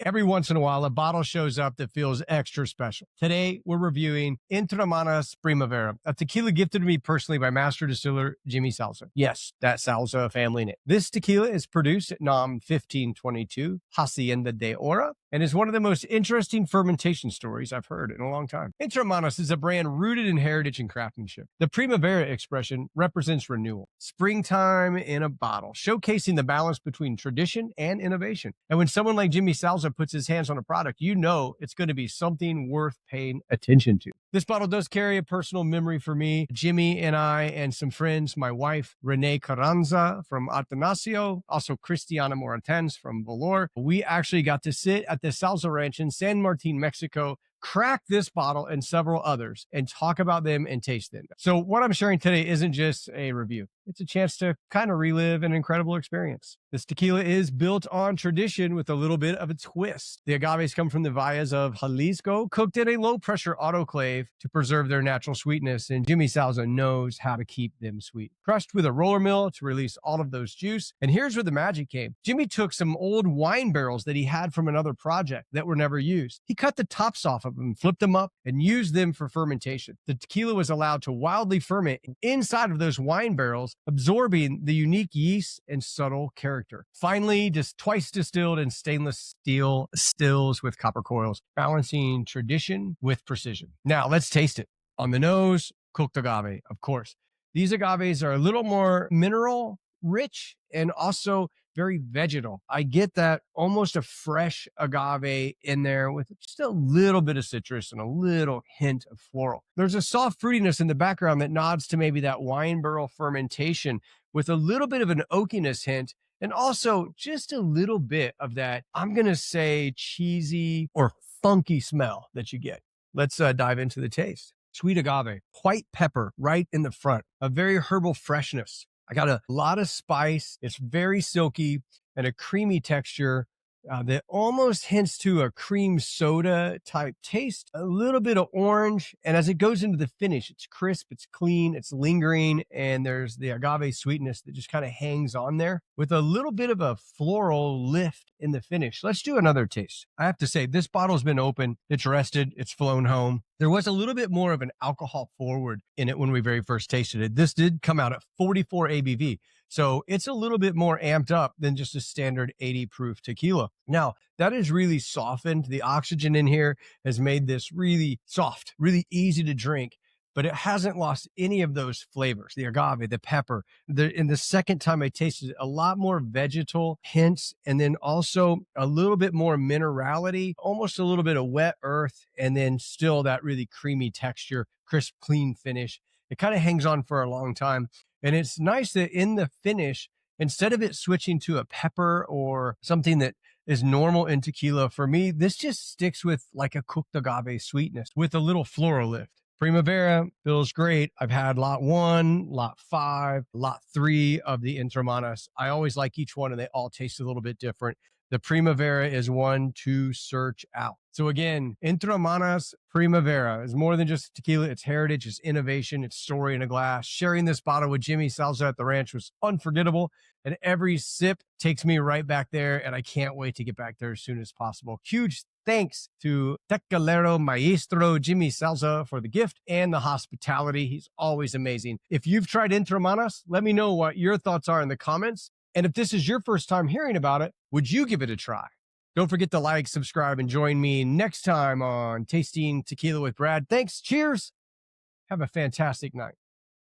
Every once in a while, a bottle shows up that feels extra special. Today, we're reviewing EntreManos Primavera, a tequila gifted to me personally by master distiller Jimmy Sauza. Yes, that Sauza family name. This tequila is produced at NOM 1522, Hacienda de Ora, and is one of the most interesting fermentation stories I've heard in a long time. EntreManos is a brand rooted in heritage and craftsmanship. The Primavera expression represents renewal, springtime in a bottle, showcasing the balance between tradition and innovation. And when someone like Jimmy Sauza puts his hands on a product, you know it's going to be something worth paying attention to. This bottle does carry a personal memory for me. Jimmy and I and some friends, my wife, Renee Carranza from Atanasio, also Cristiana Moratens from Valor. We actually got to sit at the Sauza Ranch in San Martín, Mexico, crack this bottle and several others and talk about them and taste them. So what I'm sharing today isn't just a review. It's a chance to kind of relive an incredible experience. This tequila is built on tradition with a little bit of a twist. The agaves come from the valles of Jalisco, cooked in a low-pressure autoclave to preserve their natural sweetness, and Jimmy Sauza knows how to keep them sweet. Crushed with a roller mill to release all of those juice, and here's where the magic came. Jimmy took some old wine barrels that he had from another project that were never used. He cut the tops off of them, flipped them up, and used them for fermentation. The tequila was allowed to wildly ferment inside of those wine barrels, absorbing the unique yeast and subtle character. Finally, just twice distilled in stainless steel stills with copper coils, balancing tradition with precision. Now let's taste it. On the nose, cooked agave, of course. These agaves are a little more mineral rich and also very vegetal. I get that almost a fresh agave in there with just a little bit of citrus and a little hint of floral. There's a soft fruitiness in the background that nods to maybe that wine barrel fermentation with a little bit of an oakiness hint and also just a little bit of that, I'm going to say, cheesy or funky smell that you get. Let's dive into the taste. Sweet agave, white pepper right in the front, a very herbal freshness. I got a lot of spice. It's very silky and a creamy texture that almost hints to a cream soda type taste, a little bit of orange. And as it goes into the finish, it's crisp, it's clean, it's lingering. And there's the agave sweetness that just kind of hangs on there with a little bit of a floral lift in the finish. Let's do another taste. I have to say, this bottle's been open. It's rested. It's flown home. There was a little bit more of an alcohol forward in it when we very first tasted it. This did come out at 44 ABV. So it's a little bit more amped up than just a standard 80 proof tequila. Now, that has really softened. The oxygen in here has made this really soft, really easy to drink, but it hasn't lost any of those flavors, the agave, the pepper. In the second time I tasted it, a lot more vegetal hints, and then also a little bit more minerality, almost a little bit of wet earth, and then still that really creamy texture, crisp, clean finish. It kind of hangs on for a long time. And it's nice that in the finish, instead of it switching to a pepper or something that is normal in tequila, for me, this just sticks with like a cooked agave sweetness with a little floral lift. Primavera feels great. I've had lot 1, lot 5, lot 3 of the EntreManos. I always like each one and they all taste a little bit different. The Primavera is one to search out. So again, EntreManos Primavera is more than just tequila. It's heritage, it's innovation, it's story in a glass. Sharing this bottle with Jimmy Sauza at the ranch was unforgettable. And every sip takes me right back there. And I can't wait to get back there as soon as possible. Huge thanks to tequilero maestro Jimmy Sauza for the gift and the hospitality. He's always amazing. If you've tried EntreManos, let me know what your thoughts are in the comments. And if this is your first time hearing about it, would you give it a try? Don't forget to like, subscribe, and join me next time on Tasting Tequila with Brad. Thanks. Cheers. Have a fantastic night.